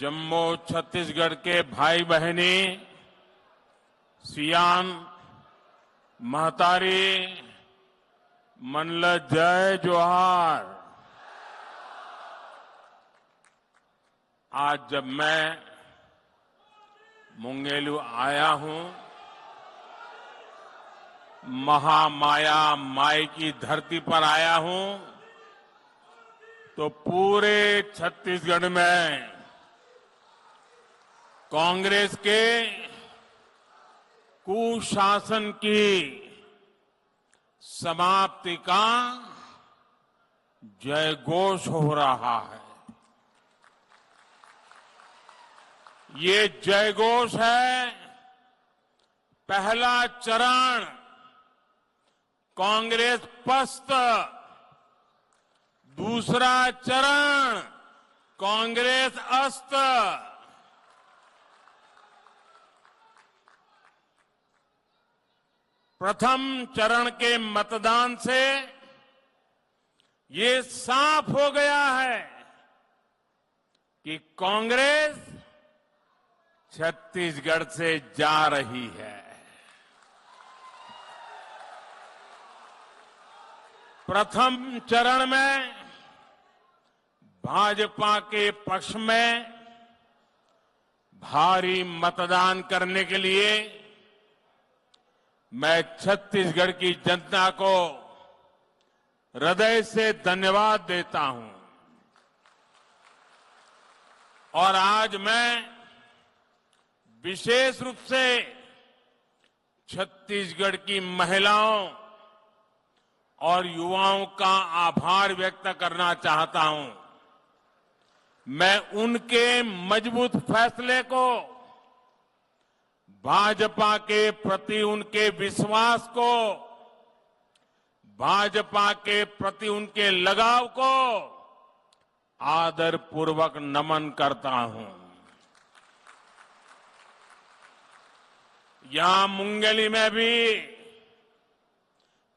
जम्मू छत्तीसगढ़ के भाई बहनी, सियान, महतारी, मनल जय जोहार। आज जब मैं मुंगेलू आया हूं, महामाया माई की धरती पर आया हूं, तो पूरे छत्तीसगढ़ में कांग्रेस के कुशासन की समाप्ति का जयघोष हो रहा है। ये जयघोष है पहला चरण कांग्रेस पस्त, दूसरा चरण कांग्रेस अस्त। प्रथम चरण के मतदान से ये साफ हो गया है कि कांग्रेस छत्तीसगढ़ से जा रही है। प्रथम चरण में भाजपा के पक्ष में भारी मतदान करने के लिए मैं छत्तीसगढ़ की जनता को हृदय से धन्यवाद देता हूं। और आज मैं विशेष रूप से छत्तीसगढ़ की महिलाओं और युवाओं का आभार व्यक्त करना चाहता हूं। मैं उनके मजबूत फैसले को, भाजपा के प्रति उनके विश्वास को, भाजपा के प्रति उनके लगाव को आदरपूर्वक नमन करता हूं। यहां मुंगेली में भी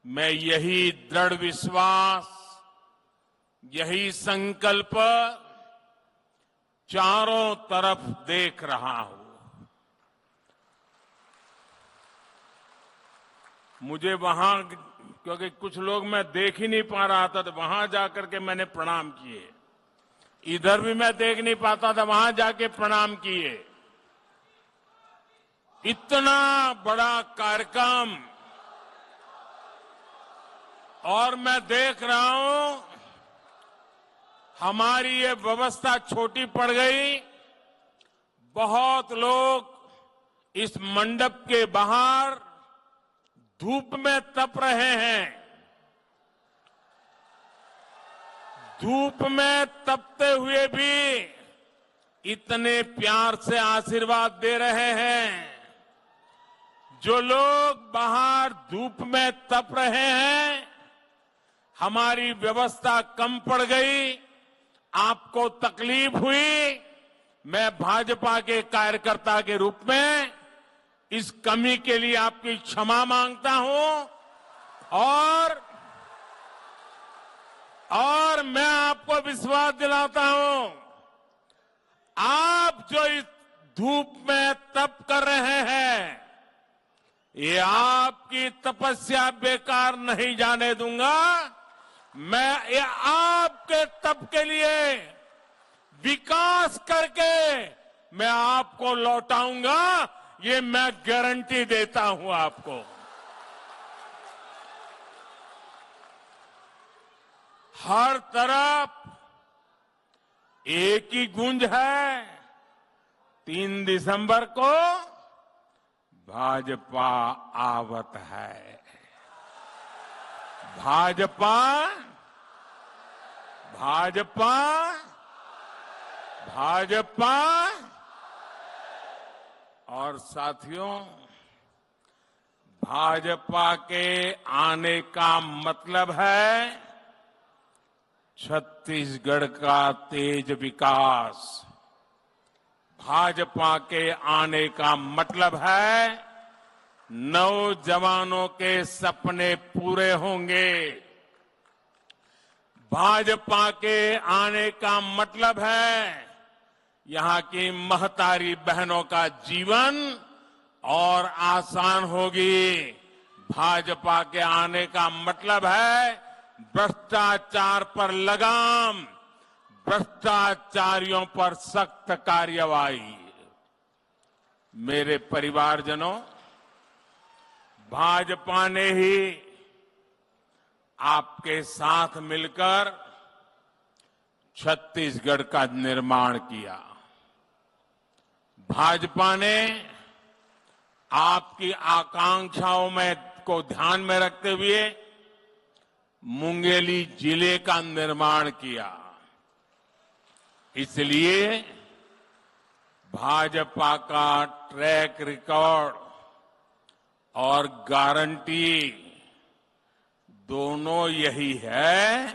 मैं यही दृढ़ विश्वास, यही संकल्प चारों तरफ देख रहा हूं। मुझे वहां, क्योंकि कुछ लोग मैं देख ही नहीं पा रहा था, तो वहां जाकर के मैंने प्रणाम किए। इधर भी मैं देख नहीं पाता था, वहां जाके प्रणाम किए। इतना बड़ा कार्यक्रम, और मैं देख रहा हूं हमारी ये व्यवस्था छोटी पड़ गई। बहुत लोग इस मंडप के बाहर धूप में तप रहे हैं। धूप में तपते हुए भी इतने प्यार से आशीर्वाद दे रहे हैं। जो लोग बाहर धूप में तप रहे हैं, हमारी व्यवस्था कम पड़ गई, आपको तकलीफ हुई, मैं भाजपा के कार्यकर्ता के रूप में इस कमी के लिए आपकी क्षमा मांगता हूं। और मैं आपको विश्वास दिलाता हूं, आप जो इस धूप में तप कर रहे हैं, ये आपकी तपस्या बेकार नहीं जाने दूंगा। मैं ये आपके तप के लिए विकास करके मैं आपको लौटाऊंगा, ये मैं गारंटी देता हूं आपको। हर तरफ एक ही गूंज है, 3 दिसंबर को भाजपा आवत है। भाजपा, भाजपा, भाजपा। और साथियों, भाजपा के आने का मतलब है छत्तीसगढ़ का तेज विकास। भाजपा के आने का मतलब है नौजवानों के सपने पूरे होंगे। भाजपा के आने का मतलब है यहां की महतारी बहनों का जीवन और आसान होगी। भाजपा के आने का मतलब है भ्रष्टाचार पर लगाम, भ्रष्टाचारियों पर सख्त कार्रवाई। मेरे परिवारजनों, भाजपा ने ही आपके साथ मिलकर छत्तीसगढ़ का निर्माण किया। भाजपा ने आपकी आकांक्षाओं में को ध्यान में रखते हुए मुंगेली जिले का निर्माण किया। इसलिए भाजपा का ट्रैक रिकॉर्ड और गारंटी दोनों यही है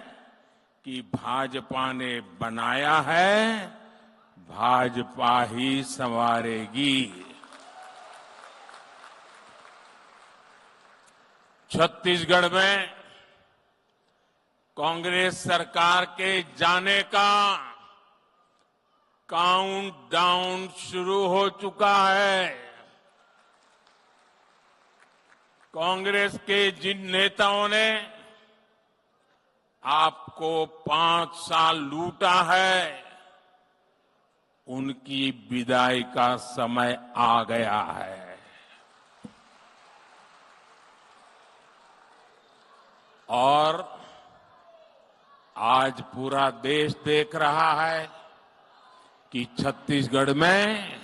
कि भाजपा ने बनाया है, भाजपा ही संवारेगी। छत्तीसगढ़ में कांग्रेस सरकार के जाने का काउंटडाउन शुरू हो चुका है। कांग्रेस के जिन नेताओं ने आपको 5 साल लूटा है, उनकी विदाई का समय आ गया है। और आज पूरा देश देख रहा है कि छत्तीसगढ़ में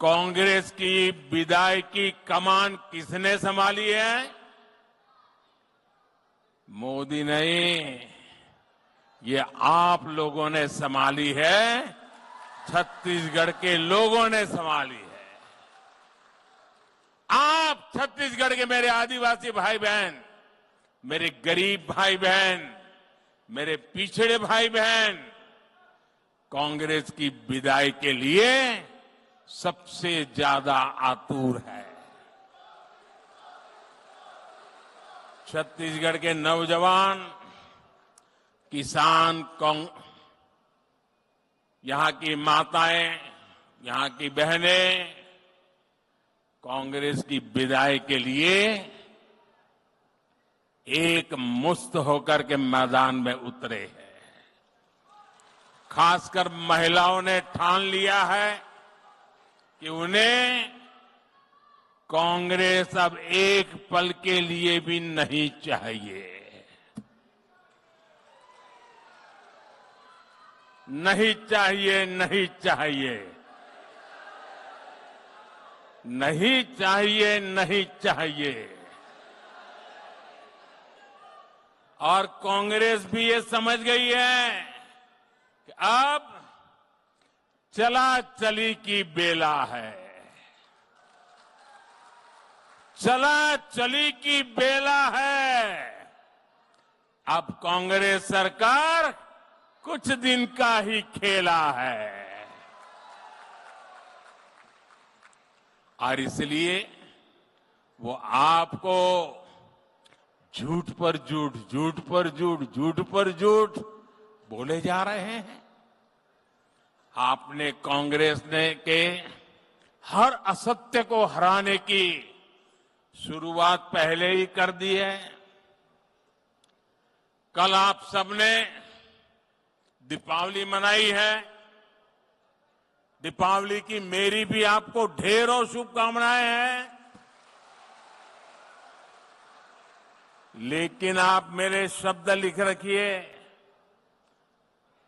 कांग्रेस की विदाई की कमान किसने संभाली है? मोदी नहीं, ये आप लोगों ने संभाली है, छत्तीसगढ़ के लोगों ने संभाली है। आप छत्तीसगढ़ के मेरे आदिवासी भाई बहन, मेरे गरीब भाई बहन, मेरे पिछड़े भाई बहन, कांग्रेस की विदाई के लिए सबसे ज्यादा आतुर है। छत्तीसगढ़ के नौजवान, किसान, यहां की माताएं, यहां की बहनें कांग्रेस की विदाई के लिए एक मुस्त होकर के मैदान में उतरे हैं। खासकर महिलाओं ने ठान लिया है कि उन्हें कांग्रेस अब एक पल के लिए भी नहीं चाहिए। नहीं चाहिए, नहीं चाहिए, नहीं चाहिए, नहीं चाहिए। और कांग्रेस भी ये समझ गई है कि अब चला चली की बेला है। चला चली की बेला है। अब कांग्रेस सरकार कुछ दिन का ही खेला है। और इसलिए वो आपको झूठ पर झूठ, झूठ पर झूठ, झूठ पर झूठ बोले जा रहे हैं। आपने कांग्रेस ने के हर असत्य को हराने की शुरुआत पहले ही कर दी है। कल आप सबने दीपावली मनाई है। दीपावली की मेरी भी आपको ढेरों शुभकामनाएं हैं। लेकिन आप मेरे शब्द लिख रखिए,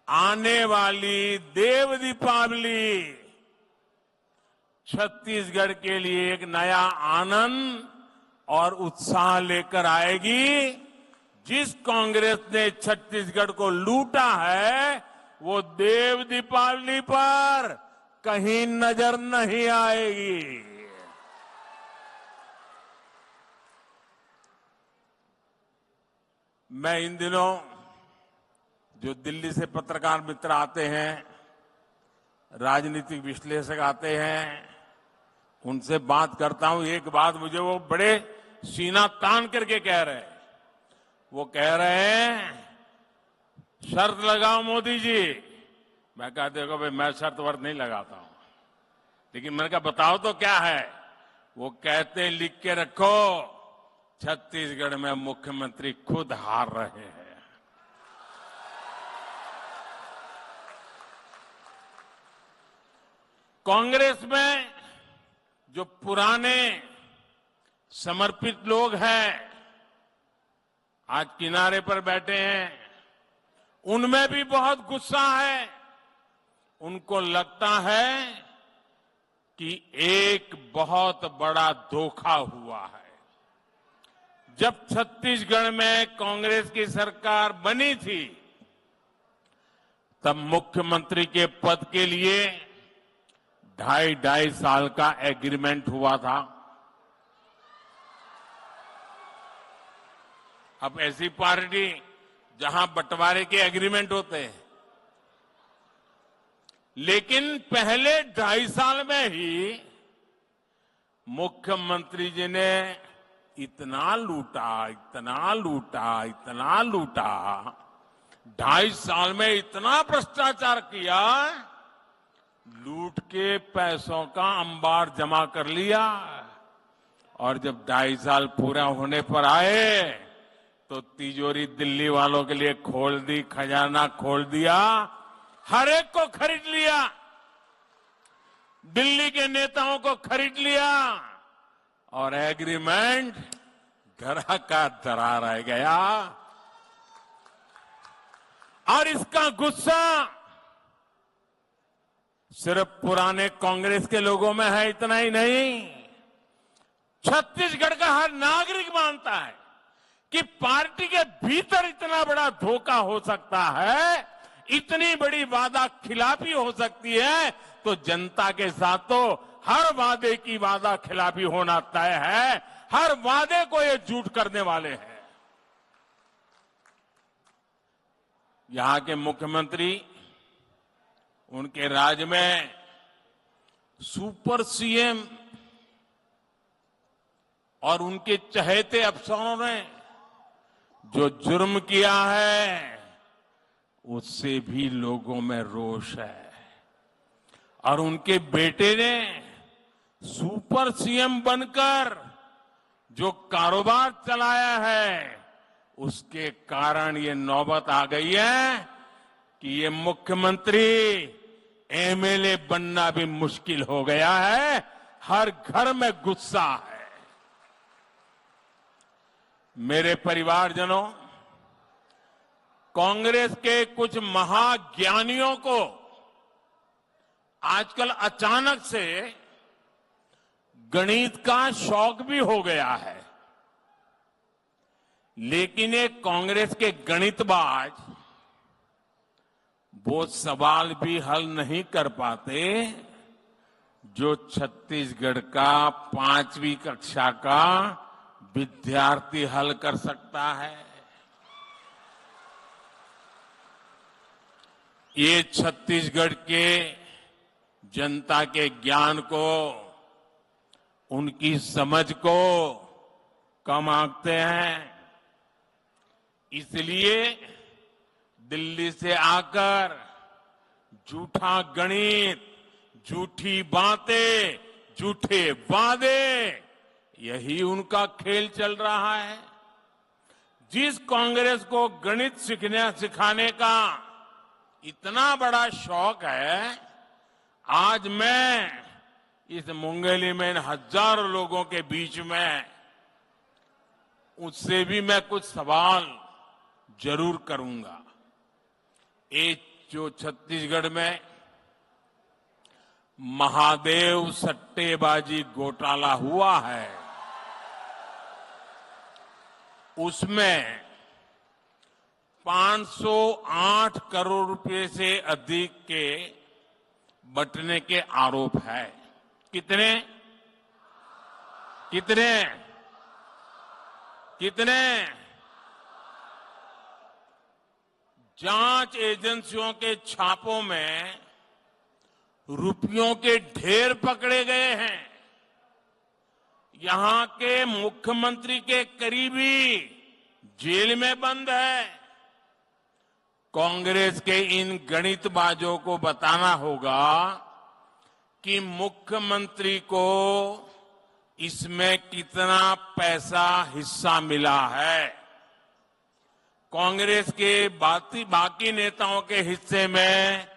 आने वाली देव दीपावली छत्तीसगढ़ के लिए एक नया आनंद और उत्साह लेकर आएगी। जिस कांग्रेस ने छत्तीसगढ़ को लूटा है, वो देव दीपावली पर कहीं नजर नहीं आएगी। मैं इन दिनों जो दिल्ली से पत्रकार मित्र आते हैं, राजनीतिक विश्लेषक आते हैं, उनसे बात करता हूं। एक बात मुझे वो बड़े सीना तान करके कह रहे हैं। वो कह रहे हैं, शर्त लगाओ मोदी जी, मैं कहा देखो भाई मैं शर्त वर्त नहीं लगाता हूं, लेकिन मैंने कहा बताओ तो क्या है। वो कहते लिख के रखो, छत्तीसगढ़ में मुख्यमंत्री खुद हार रहे हैं। कांग्रेस में जो पुराने समर्पित लोग हैं आज किनारे पर बैठे हैं, उनमें भी बहुत गुस्सा है। उनको लगता है कि एक बहुत बड़ा धोखा हुआ है। जब छत्तीसगढ़ में कांग्रेस की सरकार बनी थी तब मुख्यमंत्री के पद के लिए 2.5 साल का एग्रीमेंट हुआ था। अब ऐसी पार्टी जहां बंटवारे के एग्रीमेंट होते हैं, लेकिन पहले 2.5 साल में ही मुख्यमंत्री जी ने इतना लूटा, इतना लूटा, इतना लूटा, 2.5 साल में इतना भ्रष्टाचार किया, लूट के पैसों का अंबार जमा कर लिया। और जब 2.5 साल पूरा होने पर आए तो तिजोरी दिल्ली वालों के लिए खोल दी, खजाना खोल दिया, हर एक को खरीद लिया, दिल्ली के नेताओं को खरीद लिया और एग्रीमेंट धरा का धरा रह गया। और इसका गुस्सा सिर्फ पुराने कांग्रेस के लोगों में है, इतना ही नहीं, छत्तीसगढ़ का हर नागरिक मानता है कि पार्टी के भीतर इतना बड़ा धोखा हो सकता है, इतनी बड़ी वादा खिलाफी हो सकती है, तो जनता के साथ तो हर वादे की वादा खिलाफी होना तय है। हर वादे को ये झूठ करने वाले हैं। यहां के मुख्यमंत्री, उनके राज में सुपर सीएम और उनके चहेते अफसरों ने जो जुर्म किया है उससे भी लोगों में रोष है। और उनके बेटे ने सुपर सीएम बनकर जो कारोबार चलाया है उसके कारण ये नौबत आ गई है कि ये मुख्यमंत्री एमएलए बनना भी मुश्किल हो गया है। हर घर में गुस्सा है। मेरे परिवारजनों, कांग्रेस के कुछ महाज्ञानियों को आजकल अचानक से गणित का शौक भी हो गया है, लेकिन ये कांग्रेस के गणितबाज वो सवाल भी हल नहीं कर पाते जो छत्तीसगढ़ का 5वीं कक्षा का विद्यार्थी हल कर सकता है। ये छत्तीसगढ़ के जनता के ज्ञान को, उनकी समझ को कम आंकते हैं। इसलिए दिल्ली से आकर झूठा गणित, झूठी बातें, झूठे वादे, यही उनका खेल चल रहा है। जिस कांग्रेस को गणित सिखाने का इतना बड़ा शौक है, आज मैं इस मुंगेली में हजारों लोगों के बीच में उससे भी मैं कुछ सवाल जरूर करूंगा। एक जो छत्तीसगढ़ में महादेव सट्टेबाजी घोटाला हुआ है, उसमें 508 करोड़ रुपए से अधिक के बंटने के आरोप है। कितने कितने कितने जांच एजेंसियों के छापों में रुपयों के ढेर पकड़े गए हैं। यहां के मुख्यमंत्री के करीबी जेल में बंद है। कांग्रेस के इन गणितबाजों को बताना होगा कि मुख्यमंत्री को इसमें कितना पैसा हिस्सा मिला है, कांग्रेस के बाकी नेताओं के हिस्से में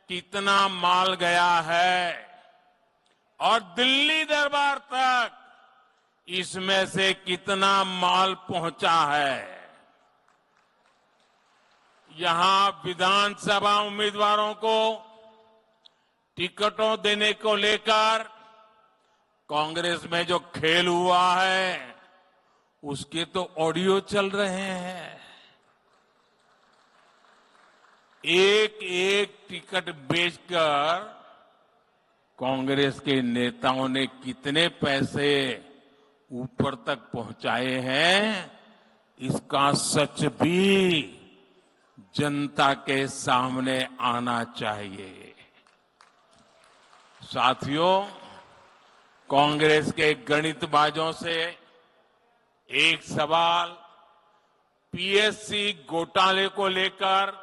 कितना माल गया है और दिल्ली दरबार तक इसमें से कितना माल पहुंचा है। यहां विधानसभा उम्मीदवारों को टिकटों देने को लेकर कांग्रेस में जो खेल हुआ है उसके तो ऑडियो चल रहे हैं। एक एक टिकट बेचकर कांग्रेस के नेताओं ने कितने पैसे ऊपर तक पहुंचाए हैं, इसका सच भी जनता के सामने आना चाहिए। साथियों, कांग्रेस के गणितबाजों से एक सवाल पीएससी घोटाले को लेकर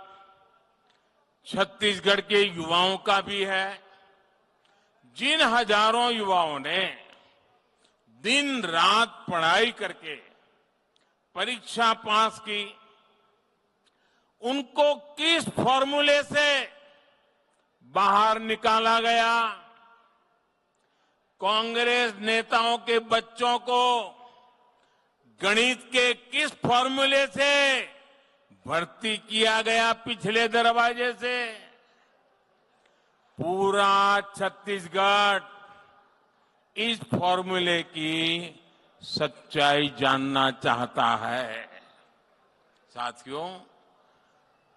छत्तीसगढ़ के युवाओं का भी है। जिन हजारों युवाओं ने दिन रात पढ़ाई करके परीक्षा पास की, उनको किस फॉर्मूले से बाहर निकाला गया? कांग्रेस नेताओं के बच्चों को गणित के किस फॉर्मूले से भर्ती किया गया पिछले दरवाजे से? पूरा छत्तीसगढ़ इस फॉर्मूले की सच्चाई जानना चाहता है। साथियों,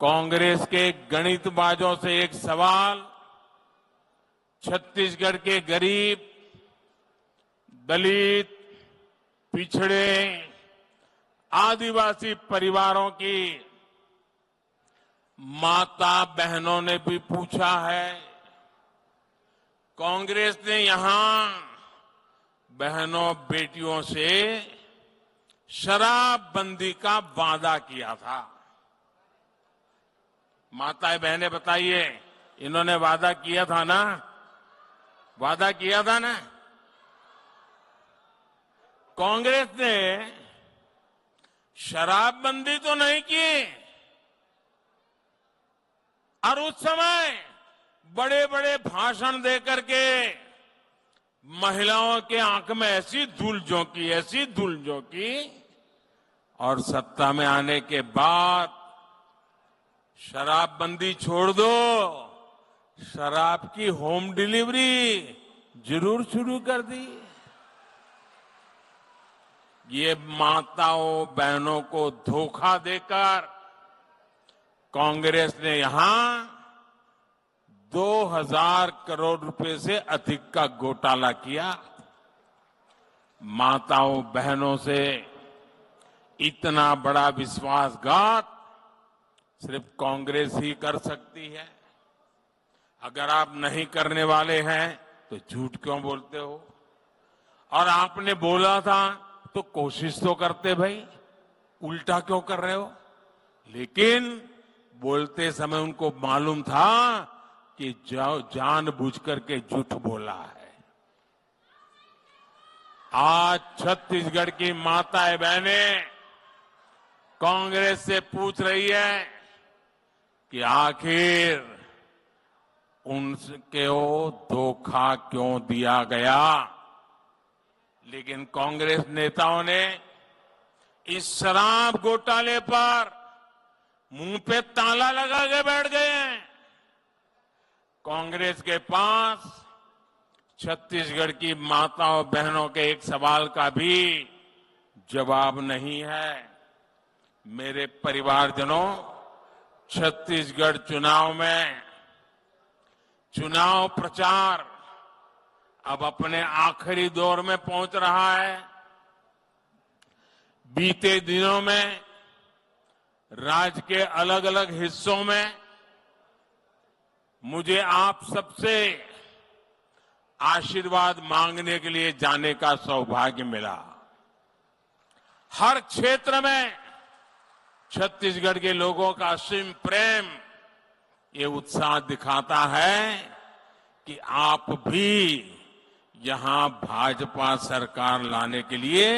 कांग्रेस के गणितबाजों से एक सवाल छत्तीसगढ़ के गरीब, दलित, पिछड़े, आदिवासी परिवारों की माता बहनों ने भी पूछा है। कांग्रेस ने यहां बहनों बेटियों से शराबबंदी का वादा किया था। माताएं बहनें बताइए, इन्होंने वादा किया था ना? वादा किया था ना? कांग्रेस ने शराबबंदी तो नहीं की और उस समय बड़े बड़े भाषण देकर के महिलाओं के आंख में ऐसी धूल झोंकी और सत्ता में आने के बाद शराबबंदी छोड़ दो, शराब की होम डिलीवरी जरूर शुरू कर दी। ये माताओं बहनों को धोखा देकर कांग्रेस ने यहां 2000 करोड़ रुपए से अधिक का घोटाला किया। माताओं बहनों से इतना बड़ा विश्वासघात सिर्फ कांग्रेस ही कर सकती है। अगर आप नहीं करने वाले हैं तो झूठ क्यों बोलते हो? और आपने बोला था तो कोशिश तो करते भाई, उल्टा क्यों कर रहे हो? लेकिन बोलते समय उनको मालूम था कि जानबूझ करके झूठ बोला है। आज छत्तीसगढ़ की माताएं बहनें कांग्रेस से पूछ रही है कि आखिर उनको धोखा क्यों दिया गया। लेकिन कांग्रेस नेताओं ने इस शराब घोटाले पर मुंह पे ताला लगा के बैठ गए हैं। कांग्रेस के पास छत्तीसगढ़ की माताओं बहनों के एक सवाल का भी जवाब नहीं है। मेरे परिवारजनों, छत्तीसगढ़ चुनाव में चुनाव प्रचार अब अपने आखिरी दौर में पहुंच रहा है। बीते दिनों में राज्य के अलग अलग हिस्सों में मुझे आप सबसे आशीर्वाद मांगने के लिए जाने का सौभाग्य मिला। हर क्षेत्र में छत्तीसगढ़ के लोगों का असीम प्रेम ये उत्साह दिखाता है कि आप भी यहां भाजपा सरकार लाने के लिए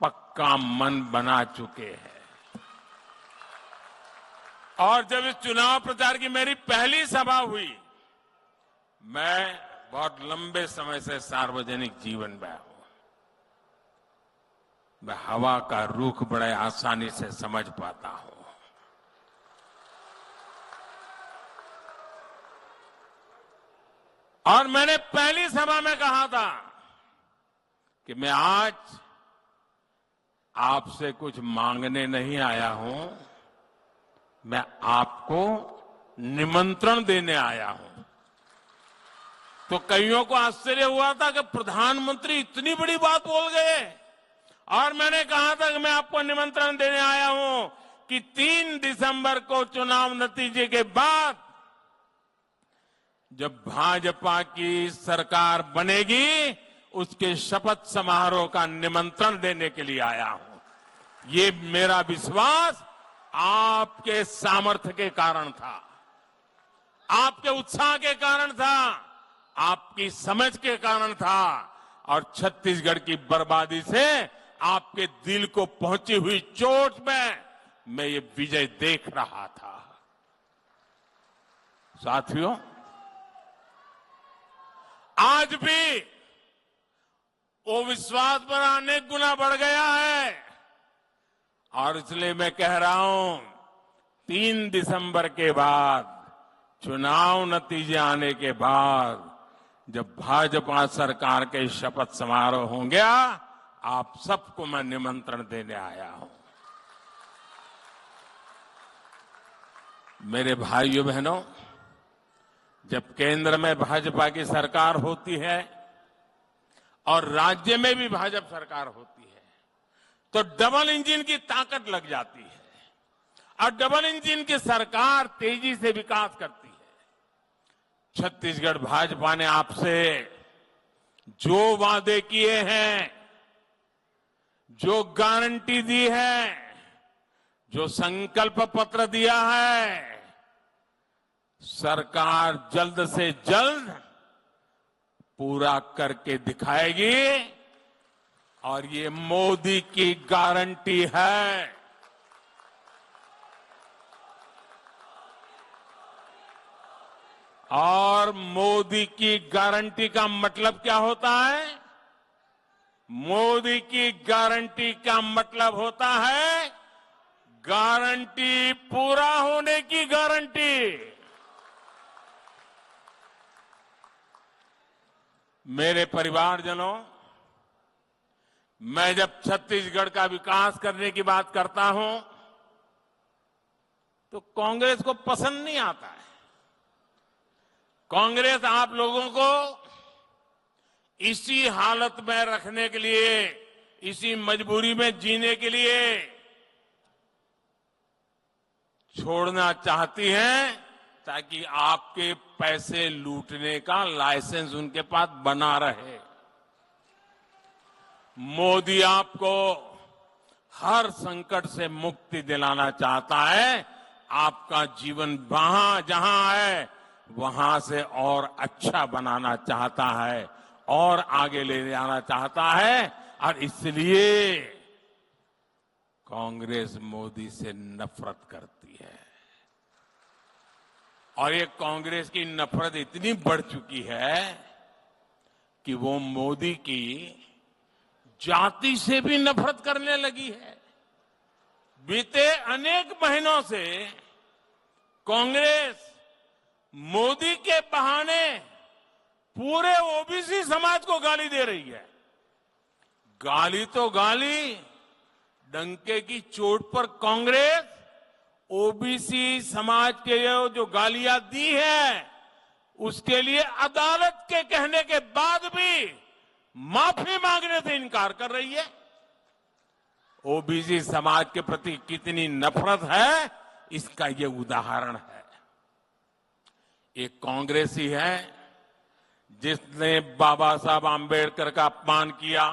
पक्का मन बना चुके हैं। और जब इस चुनाव प्रचार की मेरी पहली सभा हुई, मैं बहुत लंबे समय से सार्वजनिक जीवन में हूं, मैं हवा का रुख बड़े आसानी से समझ पाता हूं। और मैंने पहली सभा में कहा था कि मैं आज आपसे कुछ मांगने नहीं आया हूं, मैं आपको निमंत्रण देने आया हूं। तो कईयों को आश्चर्य हुआ था कि प्रधानमंत्री इतनी बड़ी बात बोल गए। और मैंने कहा था कि मैं आपको निमंत्रण देने आया हूं कि 3 दिसंबर को चुनाव नतीजे के बाद जब भाजपा की सरकार बनेगी, उसके शपथ समारोह का निमंत्रण देने के लिए आया हूं। ये मेरा विश्वास आपके सामर्थ्य के कारण था, आपके उत्साह के कारण था, आपकी समझ के कारण था और छत्तीसगढ़ की बर्बादी से आपके दिल को पहुंची हुई चोट में मैं ये विजय देख रहा था। साथियों, आज भी वो विश्वास पर अनेक गुना बढ़ गया है और इसलिए मैं कह रहा हूं 3 दिसंबर के बाद, चुनाव नतीजे आने के बाद, जब भाजपा सरकार के शपथ समारोह होंगे, आप सबको मैं निमंत्रण देने आया हूं। मेरे भाइयों बहनों, जब केंद्र में भाजपा की सरकार होती है और राज्य में भी भाजपा सरकार होती है तो डबल इंजन की ताकत लग जाती है और डबल इंजन की सरकार तेजी से विकास करती है। छत्तीसगढ़ भाजपा ने आपसे जो वादे किए हैं, जो गारंटी दी है, जो संकल्प पत्र दिया है, सरकार जल्द से जल्द पूरा करके दिखाएगी और ये मोदी की गारंटी है। और मोदी की गारंटी का मतलब क्या होता है? मोदी की गारंटी का मतलब होता है गारंटी पूरा होने की गारंटी। मेरे परिवारजनों, मैं जब छत्तीसगढ़ का विकास करने की बात करता हूं तो कांग्रेस को पसंद नहीं आता है। कांग्रेस आप लोगों को इसी हालत में रखने के लिए, इसी मजबूरी में जीने के लिए छोड़ना चाहती है ताकि आपके पैसे लूटने का लाइसेंस उनके पास बना रहे। मोदी आपको हर संकट से मुक्ति दिलाना चाहता है, आपका जीवन वहां जहां है वहां से और अच्छा बनाना चाहता है और आगे ले जाना चाहता है। और इसलिए कांग्रेस मोदी से नफरत करती है और ये कांग्रेस की नफरत इतनी बढ़ चुकी है कि वो मोदी की जाति से भी नफरत करने लगी है। बीते अनेक महीनों से कांग्रेस मोदी के बहाने पूरे ओबीसी समाज को गाली दे रही है। गाली तो गाली, डंके की चोट पर कांग्रेस ओबीसी समाज के जो गालियां दी है उसके लिए अदालत के कहने के बाद भी माफी मांगने से इनकार कर रही है। ओबीसी समाज के प्रति कितनी नफरत है, इसका ये उदाहरण है। एक कांग्रेस ही है जिसने बाबा साहब आंबेडकर का अपमान किया।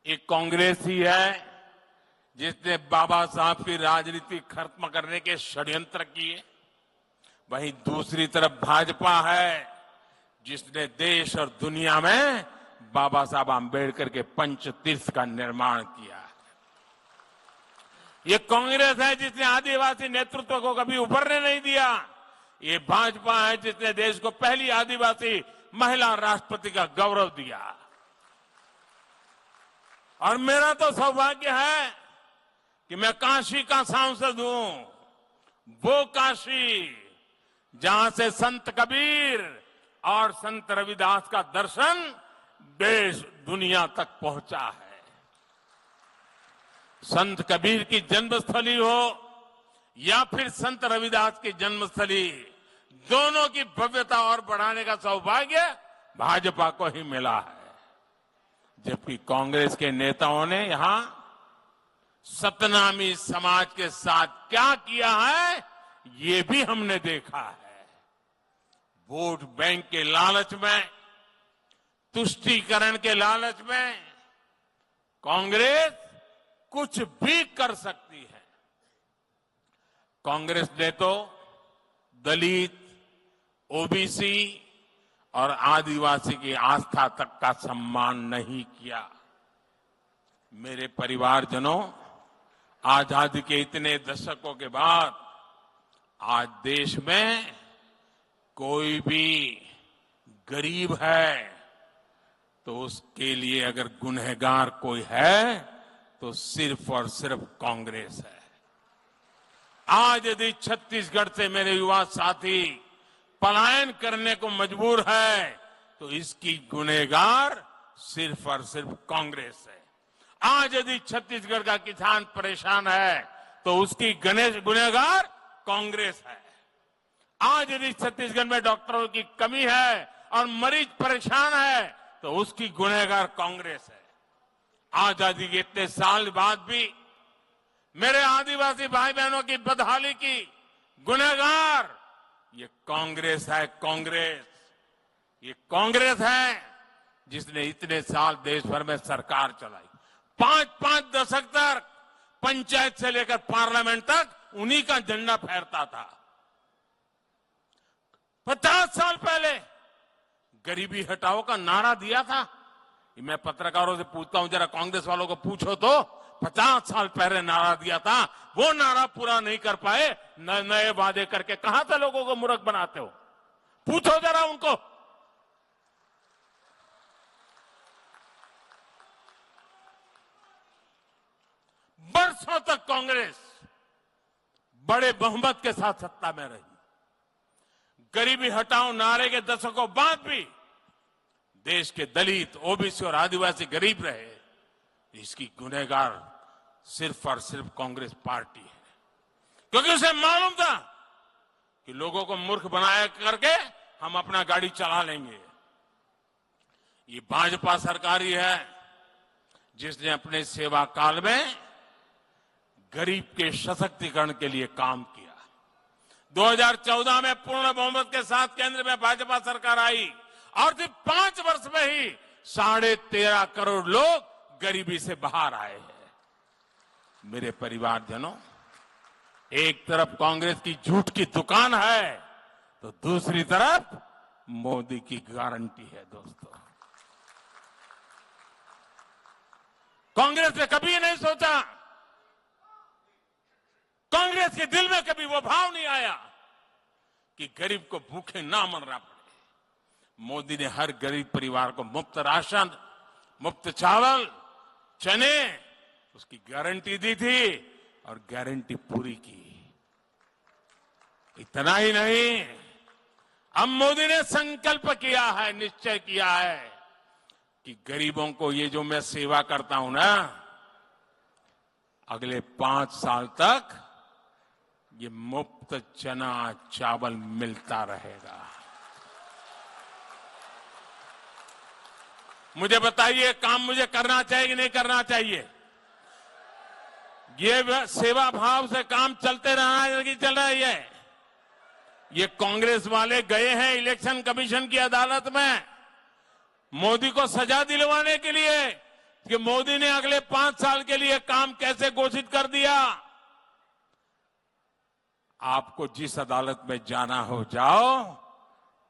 एक कांग्रेस ही है जिसने बाबा साहब की राजनीति खत्म करने के षड्यंत्र किए, वहीं दूसरी तरफ भाजपा है जिसने देश और दुनिया में बाबा साहब आंबेडकर के पंचतीर्थ का निर्माण किया। ये कांग्रेस है जिसने आदिवासी नेतृत्व को कभी उभरने नहीं दिया। ये भाजपा है जिसने देश को पहली आदिवासी महिला राष्ट्रपति का गौरव दिया। और मेरा तो सौभाग्य है कि मैं काशी का सांसद हूं, वो काशी जहां से संत कबीर और संत रविदास का दर्शन देश दुनिया तक पहुंचा है। संत कबीर की जन्मस्थली हो या फिर संत रविदास की जन्मस्थली, दोनों की भव्यता और बढ़ाने का सौभाग्य भाजपा को ही मिला है। जबकि कांग्रेस के नेताओं ने यहां सतनामी समाज के साथ क्या किया है, ये भी हमने देखा है। वोट बैंक के लालच में, तुष्टीकरण के लालच में कांग्रेस कुछ भी कर सकती है। कांग्रेस ने तो दलित, ओबीसी और आदिवासी की आस्था तक का सम्मान नहीं किया। मेरे परिवारजनों, आजादी के इतने दशकों के बाद आज देश में कोई भी गरीब है तो उसके लिए अगर गुनहगार कोई है तो सिर्फ और सिर्फ कांग्रेस है। आज यदि छत्तीसगढ़ से मेरे युवा साथी पलायन करने को मजबूर है तो इसकी गुनहगार सिर्फ और सिर्फ कांग्रेस है। आज यदि छत्तीसगढ़ का किसान परेशान है तो उसकी गुनहगार कांग्रेस है। आज यदि छत्तीसगढ़ में डॉक्टरों की कमी है और मरीज परेशान है तो उसकी गुनहगार कांग्रेस है। आजादी के इतने साल बाद भी मेरे आदिवासी भाई बहनों की बदहाली की गुनहगार ये कांग्रेस है। कांग्रेस, ये कांग्रेस है जिसने इतने साल देश भर में सरकार चलाई। 5-5 दशक तक पंचायत से लेकर पार्लियामेंट तक उन्हीं का झंडा फहरता था। 50 साल पहले गरीबी हटाओ का नारा दिया था। मैं पत्रकारों से पूछता हूं, जरा कांग्रेस वालों को पूछो तो 50 साल पहले नारा दिया था, वो नारा पूरा नहीं कर पाए, नए वादे करके कहां से लोगों को मूर्ख बनाते हो? पूछो जरा उनको। बरसों तक कांग्रेस बड़े बहुमत के साथ सत्ता में रही। गरीबी हटाओ नारे के दशकों बाद भी देश के दलित, ओबीसी और आदिवासी गरीब रहे। इसकी गुनहगार सिर्फ और सिर्फ कांग्रेस पार्टी है, क्योंकि उसे मालूम था कि लोगों को मूर्ख बनाया करके हम अपना गाड़ी चला लेंगे। ये भाजपा सरकार ही है जिसने अपने सेवा काल में गरीब के सशक्तिकरण के लिए काम किया। 2014 में पूर्ण बहुमत के साथ केंद्र में भाजपा सरकार आई और सिर्फ 5 वर्ष में ही 13.5 करोड़ लोग गरीबी से बाहर आए हैं। मेरे परिवारजनों, एक तरफ कांग्रेस की झूठ की दुकान है तो दूसरी तरफ मोदी की गारंटी है। दोस्तों, कांग्रेस ने कभी नहीं सोचा, कांग्रेस के दिल में कभी वो भाव नहीं आया कि गरीब को भूखे ना मरना पड़े। मोदी ने हर गरीब परिवार को मुफ्त राशन, मुफ्त चावल, चने, उसकी गारंटी दी थी और गारंटी पूरी की। इतना ही नहीं, अब मोदी ने संकल्प किया है, निश्चय किया है कि गरीबों को ये जो मैं सेवा करता हूं ना, अगले 5 साल तक ये मुफ्त चना चावल मिलता रहेगा। मुझे बताइए, काम मुझे करना चाहिए कि नहीं करना चाहिए? ये सेवा भाव से काम चलते रहना है कि चल रहा है? ये कांग्रेस वाले गए हैं इलेक्शन कमीशन की अदालत में मोदी को सजा दिलवाने के लिए कि मोदी ने अगले 5 साल के लिए काम कैसे घोषित कर दिया। आपको जिस अदालत में जाना हो जाओ,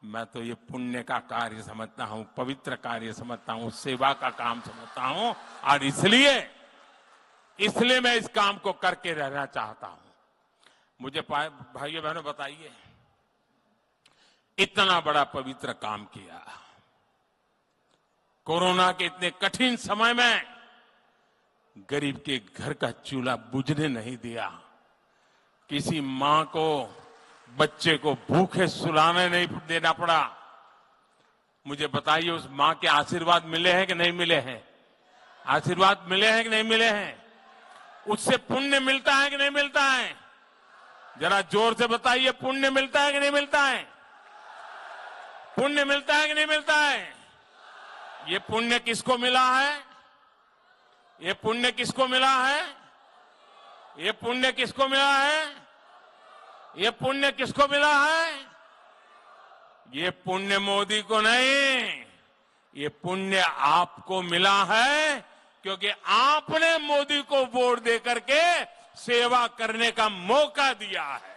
मैं तो ये पुण्य का कार्य समझता हूं, पवित्र कार्य समझता हूं, सेवा का काम समझता हूं, और इसलिए मैं इस काम को करके रहना चाहता हूं। मुझे भाइयों बहनों बताइए, इतना बड़ा पवित्र काम किया, कोरोना के इतने कठिन समय में गरीब के घर का चूल्हा बुझने नहीं दिया, किसी मां को बच्चे को भूखे सुलाने नहीं देना पड़ा। मुझे बताइए, उस मां के आशीर्वाद मिले हैं कि नहीं मिले हैं? आशीर्वाद मिले हैं कि नहीं मिले हैं? उससे पुण्य मिलता है कि नहीं मिलता है? जरा जोर से बताइए, पुण्य मिलता है कि नहीं मिलता है? पुण्य मिलता है कि नहीं मिलता है? ये पुण्य किसको मिला है? ये पुण्य किसको मिला है? ये पुण्य किसको मिला है? ये पुण्य किसको मिला है? ये पुण्य मोदी को नहीं, ये पुण्य आपको मिला है, क्योंकि आपने मोदी को वोट देकर के सेवा करने का मौका दिया है।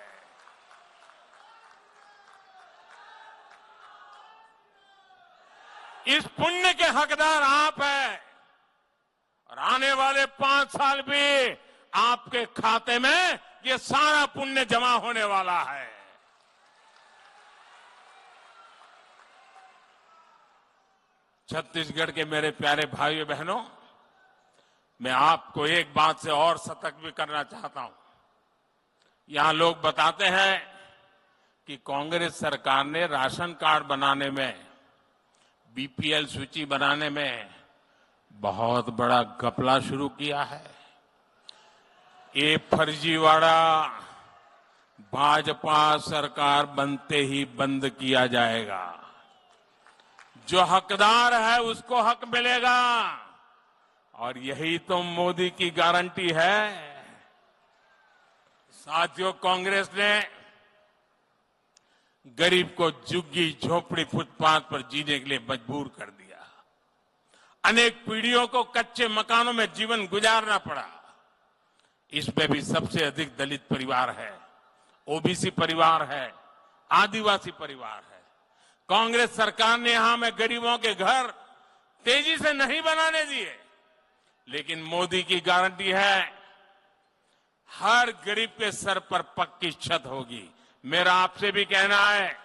इस पुण्य के हकदार आप हैं, और आने वाले 5 साल भी आपके खाते में ये सारा पुण्य जमा होने वाला है। छत्तीसगढ़ के मेरे प्यारे भाइयों बहनों, मैं आपको एक बात से और सतर्क भी करना चाहता हूं। यहां लोग बताते हैं कि कांग्रेस सरकार ने राशन कार्ड बनाने में, बीपीएल सूची बनाने में बहुत बड़ा घपला शुरू किया है। ये फर्जीवाड़ा भाजपा सरकार बनते ही बंद किया जाएगा। जो हकदार है उसको हक मिलेगा, और यही तो मोदी की गारंटी है। साथियों, कांग्रेस ने गरीब को झुग्गी झोपड़ी फुटपाथ पर जीने के लिए मजबूर कर दिया। अनेक पीढ़ियों को कच्चे मकानों में जीवन गुजारना पड़ा। इसमें भी सबसे अधिक दलित परिवार है, ओबीसी परिवार है, आदिवासी परिवार है। कांग्रेस सरकार ने यहां में गरीबों के घर तेजी से नहीं बनाने दिए, लेकिन मोदी की गारंटी है, हर गरीब के सर पर पक्की छत होगी। मेरा आपसे भी कहना है,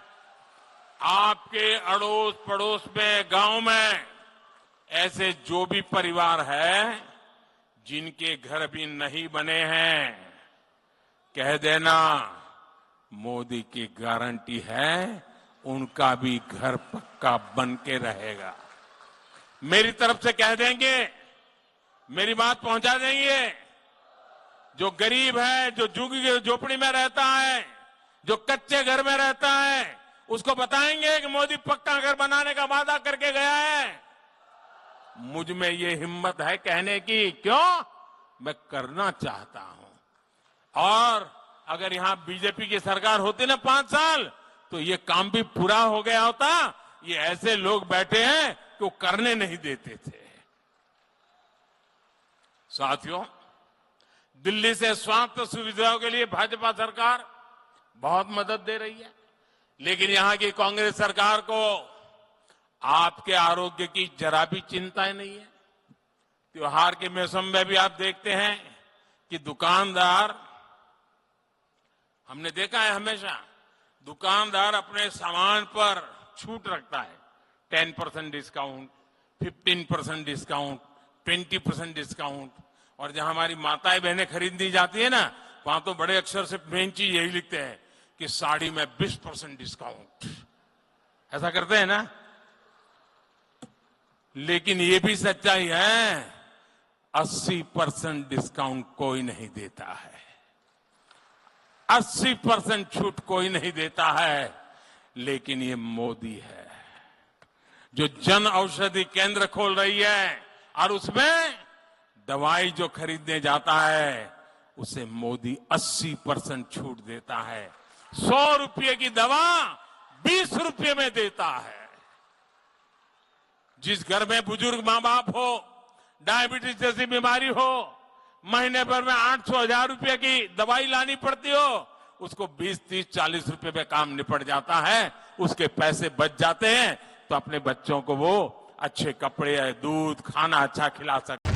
आपके अड़ोस पड़ोस में, गांव में ऐसे जो भी परिवार है जिनके घर भी नहीं बने हैं, कह देना, मोदी की गारंटी है, उनका भी घर पक्का बन के रहेगा। मेरी तरफ से कह देंगे, मेरी बात पहुंचा देंगे। जो गरीब है, जो झुग्गी झोपड़ी में रहता है, जो कच्चे घर में रहता है, उसको बताएंगे कि मोदी पक्का घर बनाने का वादा करके गया है। मुझ में ये हिम्मत है कहने की, क्यों? मैं करना चाहता हूं। और अगर यहां बीजेपी की सरकार होती ना 5 साल, तो ये काम भी पूरा हो गया होता। ये ऐसे लोग बैठे हैं कि वो करने नहीं देते थे। साथियों, दिल्ली से स्वास्थ्य सुविधाओं के लिए भाजपा सरकार बहुत मदद दे रही है, लेकिन यहां की कांग्रेस सरकार को आपके आरोग्य की जरा भी चिंता ही नहीं है। त्योहार के मौसम में भी आप देखते हैं कि दुकानदार, हमने देखा है हमेशा, दुकानदार अपने सामान पर छूट रखता है। 10% डिस्काउंट, 15% डिस्काउंट, 20% डिस्काउंट। और जहां हमारी माताएं बहनें खरीदनी जाती है ना, वहां तो बड़े अक्षर से मेन चीज यही लिखते हैं कि साड़ी में 20% डिस्काउंट। ऐसा करते हैं ना। लेकिन ये भी सच्चाई है, 80% डिस्काउंट कोई नहीं देता है, 80% छूट कोई नहीं देता है। लेकिन ये मोदी है जो जन औषधि केंद्र खोल रही है, और उसमें दवाई जो खरीदने जाता है उसे मोदी 80% छूट देता है। 100 रुपये की दवा 20 रुपये में देता है। जिस घर में बुजुर्ग मां बाप हो, डायबिटीज जैसी बीमारी हो, महीने भर में 800-1000 रुपए की दवाई लानी पड़ती हो, उसको 20, 30, 40 रुपए में काम निपट जाता है, उसके पैसे बच जाते हैं, तो अपने बच्चों को वो अच्छे कपड़े, दूध, खाना अच्छा खिला सकते।